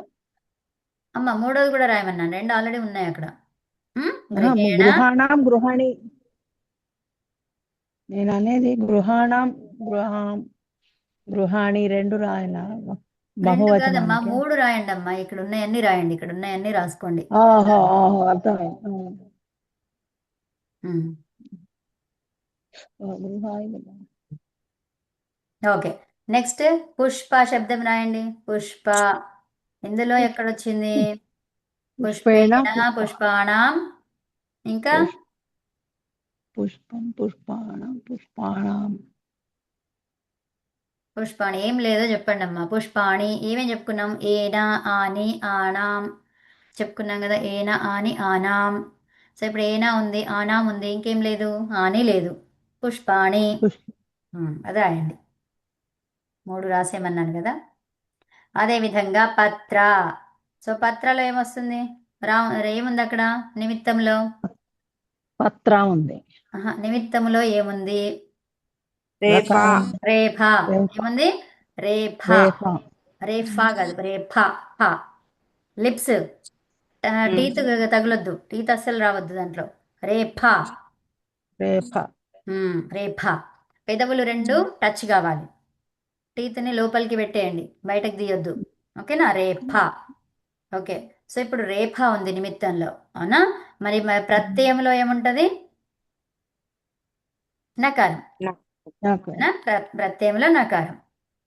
అమ్మ మూడోది కూడా రాయమన్నాను, రెండు ఆల్రెడీ ఉన్నాయి అక్కడ. గృహేణ, గృహాణం గృహాణి. నేను అనేది గృహాణం గృహాణి రెండు రాయాలా? రెండు కాదమ్మా, బహువచనానికి. మూడు రాయండి అమ్మా. ఇక్కడ ఉన్నాయన్నీ రాయండి, ఇక్కడ ఉన్నాయన్నీ రాసుకోండి. అర్థమైంది. ఓకే, నెక్స్ట్ పుష్ప శబ్దం రాయండి. పుష్ప ఇందులో ఎక్కడొచ్చింది? పుష్పేణ, పుష్పాణం, ఇంకా పుష్పం పుష్పాణం పుష్పాణం. పుష్పాణి ఏం లేదో చెప్పండి అమ్మా. పుష్పాణి ఏమేం చెప్పుకున్నాం? ఏనా, ఆని, ఆనాం చెప్పుకున్నాం కదా. ఏనా, ఆని, ఆనాం. సో ఇప్పుడు ఏనా ఉంది, ఆనాం ఉంది, ఇంకేం లేదు, ఆని లేదు. పుష్పాణి. అది రాయండి. మూడు రాసేమన్నాను కదా. అదేవిధంగా పత్ర. సో పత్రలో ఏమొస్తుంది? ఏముంది అక్కడ నిమిత్తంలో? పత్ర ఉంది. నిమిత్తములో ఏముంది? రేఫా. రేఫా. ఏముంది? రేఫా. రేఫా కాదు, రేఫా. ఫా లిప్స్, టీత్ తగలొద్దు, టీత్ అస్సలు రావద్దు దాంట్లో. రేఫా. రేఫా. పెదవులు రెండు టచ్ కావాలి, టీత్ని లోపలికి పెట్టేయండి, బయటకు తీయొద్దు. ఓకేనా? రేఫా. ఓకే, సో ఇప్పుడు రేఫా ఉంది నిమిత్తంలో, అవునా? మరి ప్రత్యయంలో ఏముంటది? నకారం. ప్రత్యయంలో నకారం.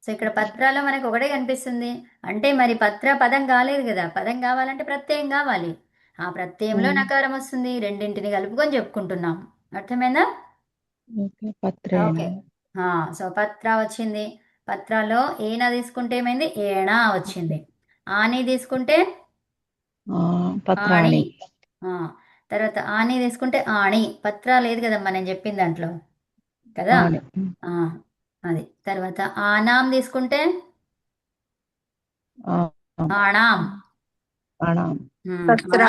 సో ఇక్కడ పత్రాలో మనకు ఒకటే కనిపిస్తుంది. అంటే మరి పత్ర పదం కాలేదు కదా, పదం కావాలంటే ప్రత్యయం కావాలి. ఆ ప్రత్యయంలో నకారం వస్తుంది. రెండింటిని కలుపుకొని చెప్పుకుంటున్నాం. అర్థమైందా? Okay పత్రేణ okay. సో పత్ర వచ్చింది. పత్రాలో ఏనా తీసుకుంటే ఏమైంది? ఏణా వచ్చింది. ఆని తీసుకుంటే ఆణి. పత్రాణి ఆ, తర్వాత ఆని తీసుకుంటే ఆణి. పత్ర లేదు కదమ్మా నేను చెప్పిన దాంట్లో కదా. ఆని ఆ, అది తర్వాత ఆనాం తీసుకుంటే ఆ, ఆణాం. ఆణాం పత్ర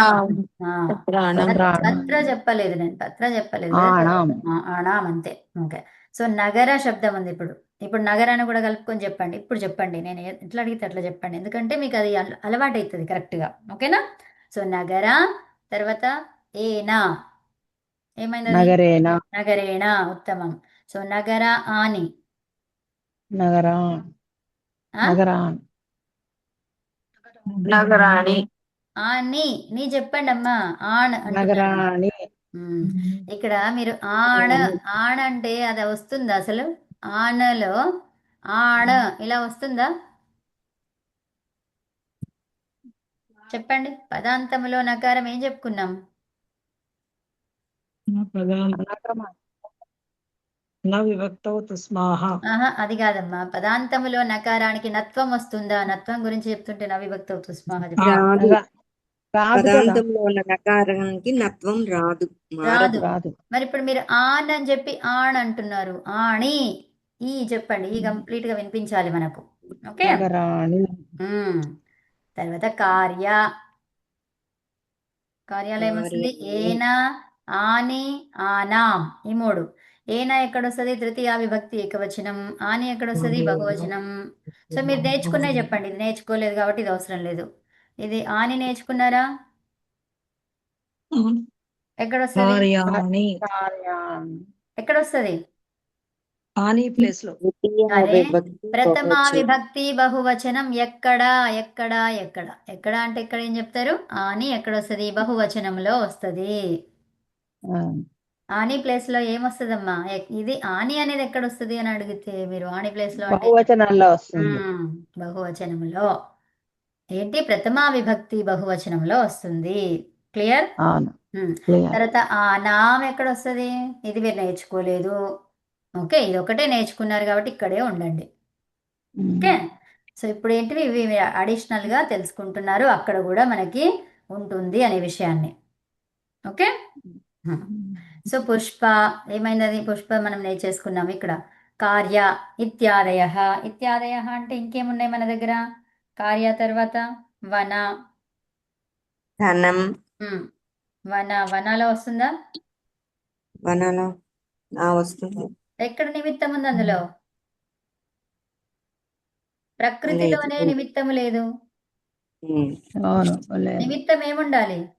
ఆ, పత్రాణం పత్ర చెప్పలేదు నేను, పత్ర చెప్పలేదు కదా. ఆణాం ఆణాం అంతే. ఓకే. సో నగర శబ్దం ఉంది. ఇప్పుడు నగరాన్ని కూడా కలుపుకొని చెప్పండి. ఇప్పుడు చెప్పండి, నేను ఎట్లా అడిగితే అట్లా చెప్పండి, ఎందుకంటే మీకు అది అలవాటు అవుతుంది కరెక్ట్గా. ఓకేనా? సో నగర తర్వాత ఏనా ఏమైంది? అది నగరేణ నగరేణ. ఉత్తమం. సో నగర ఆని. నగరాన్ ఆ? నగరాన్ నగరాణి ఆని నీ చెప్పండి అమ్మా. ఆన్ అంటున్నాను. నగరాణి ఉమ్. ఇక్కడ మీరు ఆణ అంటే అది వస్తుందా అసలు? ఆనలో ఆణ ఇలా వస్తుందా? చెప్పండి. పదాంతములో నకారం ఏం చెప్పుకున్నాం? నగమ ఆహా, అది కాదమ్మా. పదాంతములో నకారానికి నత్వం వస్తుందా? నత్వం గురించి చెప్తుంటే నవిభక్త స్మాహ చెప్పండి. రాదు. రాదు కదా పదాంతంలో ఉన్న నకారానికి నత్వం రాదు, మారదు. రాదు. మరి ఇప్పుడు మీరు ఆన్ అని చెప్పి ఆణ్ అంటున్నారు. ఆణి ఈ చెప్పండి. ఈ కంప్లీట్ గా వినిపించాలి మనకు. ఓకే. నగరాణి తర్వాత కార్యాలయం వస్తుంది. ఏనా ఆని ఆనాం ఈ మూడు. ఏనా ఎక్కడొస్తుంది? తృతీయ విభక్తి ఏకవచనం. ఆని ఎక్కడొస్తుంది? బహువచనం. సో మీరు నేర్చుకునే చెప్పండి. ఇది నేర్చుకోలేదు కాబట్టి ఇది అవసరం లేదు. ఇది ఆని నేర్చుకున్నారా? ఎక్కడొస్తుంది? కార్యాన్ ఎక్కడొస్తుంది? ద్వితీయ అరే, విభక్తి ప్రథమా బహువచనం. విభక్తి బహువచనం. ఎక్కడ ఎక్కడ ఎక్కడ ఎక్కడ అంటే ఎక్కడ ఏం చెప్తారు? ఆని ఎక్కడొస్తుంది? బహువచనంలో వస్తుంది. ఆని ప్లేస్ లో ఏమొస్తుందమ్మా? ఇది ఆని అనేది ఎక్కడొస్తుంది అని అడిగితే మీరు ఆని ప్లేస్ లో అంటే బహువచనంలో వస్తుంది. బహువచనంలో ఏంటి? ప్రథమా విభక్తి బహువచనంలో వస్తుంది. క్లియర్? అవును క్లియర్. తర్వాత ఆ నామ్ ఎక్కడ వస్తుంది? ఇది మీరు నేర్చుకోలేదు. ఓకే, ఇది ఒకటే నేర్చుకున్నారు కాబట్టి ఇక్కడే ఉండండి. ఓకే. సో ఇప్పుడు ఏంటివి? ఇవి మీరు అడిషనల్ గా తెలుసుకుంటున్నారు. అక్కడ కూడా మనకి ఉంటుంది అనే విషయాన్ని. ఓకే. సో పుష్ప ఏమైంది? అది పుష్ప మనం నేర్చేసుకున్నాం. ఇక్కడ కార్య ఇత్యాదయ. ఇత్యాదయ అంటే ఇంకేమున్నాయి మన దగ్గర? కార్య తర్వాత వన. ధనం వనాలో వస్తుందా? వనలో వస్తుంది. ఎక్కడ నిమిత్తం ఉంది అందులో? ప్రకృతిలోనే లేదు. నిమిత్తము లేదు. అవును లేదు. నిమిత్తం ఏముండాలి?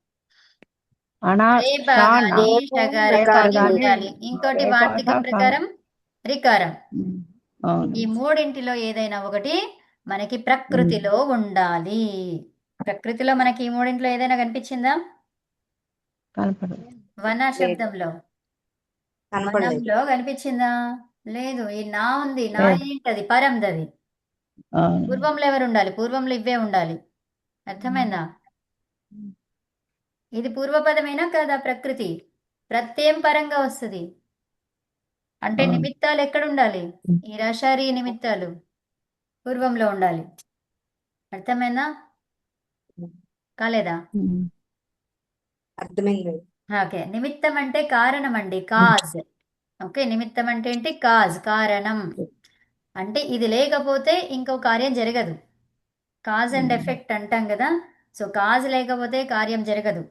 అనా రేప షాన్ గాని షకారం రేకారు గాని గాని ఉండాలి. ఇంకోటి రేప వార్తికం షా- ప్రకారం రికారం. అవును ఈ మూడింటిలో ఏదైనా ఒకటి మనకి ప్రకృతిలో ఉండాలి. ప్రకృతిలో మనకి ఈ మూడింటిలో ఏదైనా కనిపించిందా? కనపడదు. వన శబ్దంలో కనపడలేదు. వనంలో కనిపించిందా? లేదు. ఈ నా ఉంది. నా లేదు. ఏంటది? పరందది. అవును పూర్వంలో ఎవరు ఉండాలి? పూర్వంలో ఇవే ఉండాలి. అర్థమైందా? ఇది పూర్వపదమేనా కాదా? ప్రకృతి ప్రత్యయం పరంగా వస్తుంది. అంటే అవును. నిమిత్తాలు ఎక్కడ ఉండాలి? ఈ రషారీ నిమిత్తాలు పూర్వంలో ఉండాలి. అర్థమైందా? కాలేదా? అర్థమైంది. ఓకే. నిమిత్తం అంటే కారణం అండి. కాజ్. ఓకే. నిమిత్తం అంటే ఏంటి? కాజ్, కారణం. అంటే ఇది లేకపోతే ఇంకో కార్యం జరగదు. కాజ్ అండ్ ఎఫెక్ట్ అంటాం కదా. సో కాజ్ లేకపోతే కార్యం జరగదు.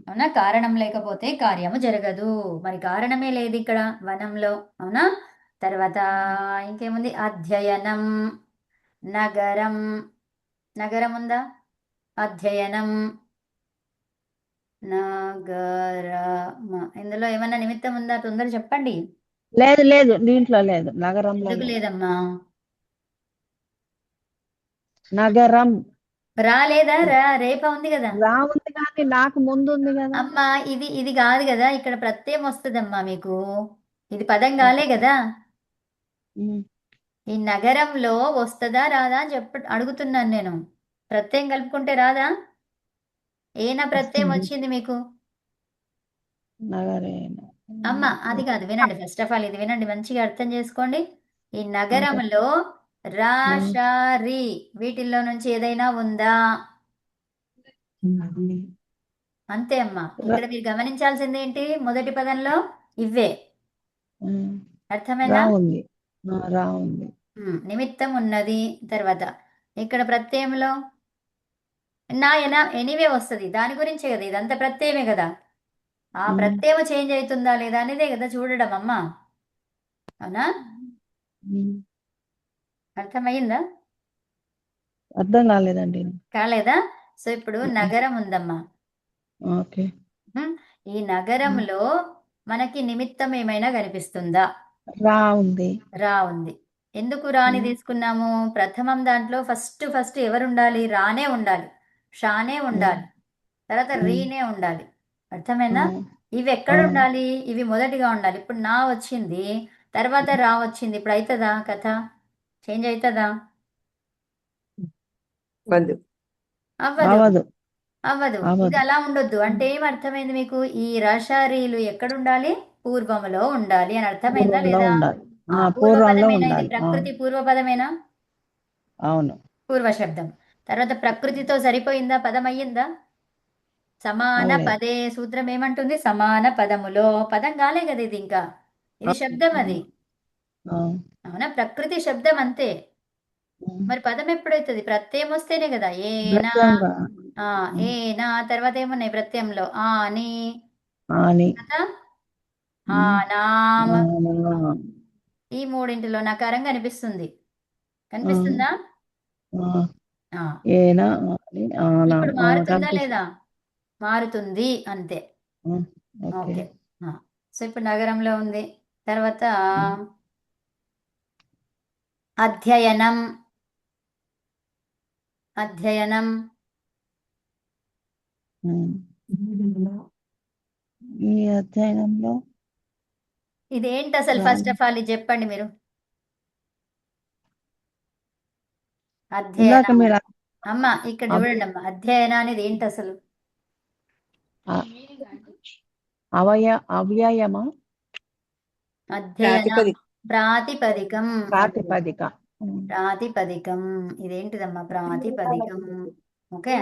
అవునా? కారణం లేకపోతే కార్యము జరగదు. మరి కారణమే లేదు ఇక్కడ వనంలో. అవునా? తర్వాత ఇంకేముంది? అధ్యయనం, నగరం. నగరం ఉందా? అధ్యయనం, నగరమ. ఇందులో ఏమన్నా నిమిత్తం ఉందా? తొందర చెప్పండి. లేదు లేదు దీంట్లో లేదు. నగరంలో ఎందుకు లేదు. లేదమ్మా? నగరం రాలేదా? రేప ఉంది కదా రా ఉంది కానీ నాకు ముందు ఉంది కదా. అమ్మా. ఇది కాదు కదా. ఇక్కడ ప్రత్యయం వస్తుందమ్మా మీకు. ఇది పదం కాలే కదా. ఉమ్. ఈ నగరంలో వస్తుందా రాదా అని అడుగుతున్నాను నేను. ప్రత్యయం కలుపుకుంటే రాదా? ఏనా ప్రత్యయం వస్తుంది. వచ్చింది మీకు? నగరేణ. అమ్మ అది కాదు, వినండి. ఫస్ట్ ఆఫ్ ఆల్ ఇది వినండి, మంచిగా అర్థం చేసుకోండి. ఈ నగరంలో రా, ష, రి వీటిల్లో నుంచి ఏదైనా ఉందా? అంతే అమ్మా. ఇక్కడ మీరు గమనించాల్సింది ఏంటి? మొదటి పదంలో ఇవే. అర్థమైందా? రా ఉంది. రా ఉంది. నిమిత్తం ఉన్నది. తర్వాత ఇక్కడ ప్రత్యయంలో నా ఎనీవే వస్తుంది. దాని గురించే కదా, ఇదంతా ప్రత్యయమే కదా. ఆ ప్రత్యయం చేంజ్ అవుతుందా లేదా అనేదే కదా చూడడం అమ్మా. అవునా? అర్థమయ్యిందా? అర్థం కాలేదండి. కాలేదా? సో ఇప్పుడు నగరం ఉందమ్మా. ఓకే. ఈ నగరంలో మనకి నిమిత్తం ఏమైనా కనిపిస్తుందా? రా ఉంది. రా ఉంది. ఎందుకు రాని తీసుకున్నాము? ప్రథమం దాంట్లో ఫస్ట్ ఎవరు ఉండాలి? రానే ఉండాలి, షానే ఉండాలి, తర్వాత రీనే ఉండాలి. అర్థమైందా? ఇవి ఎక్కడ ఉండాలి? ఇవి మొదటిగా ఉండాలి. ఇప్పుడు నా వచ్చింది, తర్వాత రా వచ్చింది. ఇప్పుడు అవుతుందా కథ? చేంజ్ అవుతుందా? వద్దు. అవ్వదు. అవ్వదు. ఇది అలా ఉండొద్దు. అంటే ఏం అర్థమైంది మీకు? ఈ రషారీలు ఎక్కడ ఉండాలి? పూర్వములో ఉండాలి అని అర్థమైందా పూర్వంలో లేదా? ఉండాలి. పూర్వంలో పూర్వపదమేనా? ఇది ఉండాలి. ప్రకృతి పూర్వపదమేనా? అవును. పూర్వ శబ్దం. తర్వాత ప్రకృతితో సరిపోయిందా? పదం అయ్యిందా? సమాన అవలేదు. పదే సూత్రం ఏమంటుంది? సమాన పదములో. పదం కాలే కదా ఇది, ఇంకా ఇది శబ్దం. అది అవునా? ప్రకృతి శబ్దం అంతే. మరి పదం ఎప్పుడైతుంది? ప్రత్యయం వస్తేనే కదా. ఏనా, ఏనా తర్వాత ఏమున్నాయి ప్రత్యయంలో? ఆని, కదా, ఆనాం. ఈ మూడింటిలో నకారం కనిపిస్తుంది. కనిపిస్తుందా? ఏనా ఇప్పుడు మారుతుందా లేదా? మారుతుంది, అంతే. ఓకే. సో ఇప్పుడు నగరంలో ఉంది. తర్వాత అధ్యయనం. అధ్యయనం ఈ అధ్యయనంలో ఇదేంటి అసలు? ఫస్ట్ ఆఫ్ ఆల్ ఇది చెప్పండి మీరు. అధ్యయనం అమ్మ ఇక్కడ చూడండి అమ్మా. అధ్యయనం అనేది ఏంటి అసలు? అవ్యయమా? అధ్యయనం ప్రాతిపదికం. ప్రాతిపదికం. ఇదేంటిదమ్మా? ప్రాతిపదికం. ఓకే.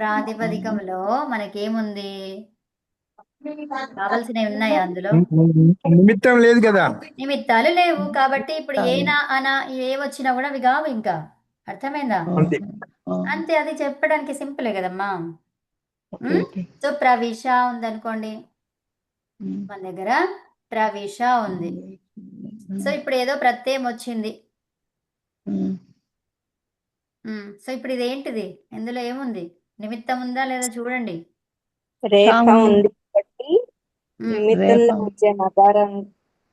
ప్రాతిపదికంలో మనకేముంది? కావలసినవి ఉన్నాయా అందులో? నిమిత్తం లేదు కదా. నిమిత్తాలు లేవు. కాబట్టి ఇప్పుడు ఏనా అనా ఏ వచ్చినా కూడా అవి కావు ఇంకా. అర్థమైందా? అంతే. అది చెప్పడానికి సింపులే కదమ్మా. సో ప్రవిశ ఉందనుకోండి, మన దగ్గర ప్రవిశ ఉంది. సో ఇప్పుడు ఏదో ప్రత్యయం వచ్చింది. సో ఇప్పుడు ఇది ఏంటిది? ఇందులో ఏముంది? నిమిత్తం ఉందా లేదా చూడండి. రేఫ ఉంది కాబట్టి నిమిత్తంలో వచ్చే నకారం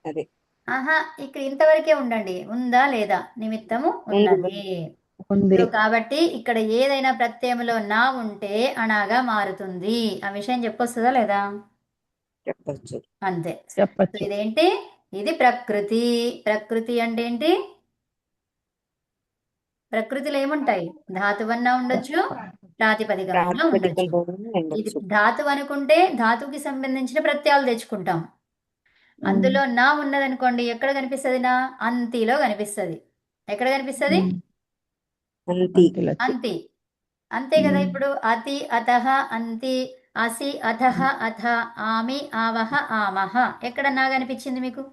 అదే. ఆహా, ఇక్కడ ఇంతవరకే ఉండండి. ఉందా లేదా? నిమిత్తము ఉన్నది. సో కాబట్టి ఇక్కడ ఏదైనా ప్రత్యయంలో నా ఉంటే అనాగా మారుతుంది. ఆ విషయం చెప్పొస్తుందా లేదా? చెప్పచ్చు. అంతే. ఇదేంటి? ఇది ప్రకృతి. ప్రకృతి అంటే ఏంటి? ప్రకృతిలో ఏముంటాయి? ధాతువన్నా ఉండొచ్చు, ప్రాతిపదికమన్నా ఉండొచ్చు. ఇది ధాతువు అనుకుంటే ధాతువుకి సంబంధించిన ప్రత్యయాలు తెచ్చుకుంటాం. అందులో నా ఉన్నదనుకోండి, ఎక్కడ కనిపిస్తుంది? నా అంతిలో కనిపిస్తుంది. ఎక్కడ కనిపిస్తుంది? అంతి. అంతే కదా. ఇప్పుడు అతి, అతః, అంతి, అసి, అథః, అథ, ఆమి, ఆవహ, ఆమహ ఎక్కడ నా కనిపించింది మీకు?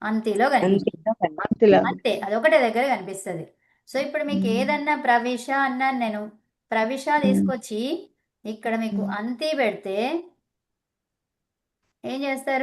అంతిలో కనిపిస్తుంది. అంతే, అదొకటే దగ్గర కనిపిస్తుంది. సో ఇప్పుడు మీకు ఏదన్నా ప్రవిశ అన్నాను నేను. ప్రవిశ తీసుకొచ్చి ఇక్కడ మీకు అంతి పెడితే ఏం చేస్తారు?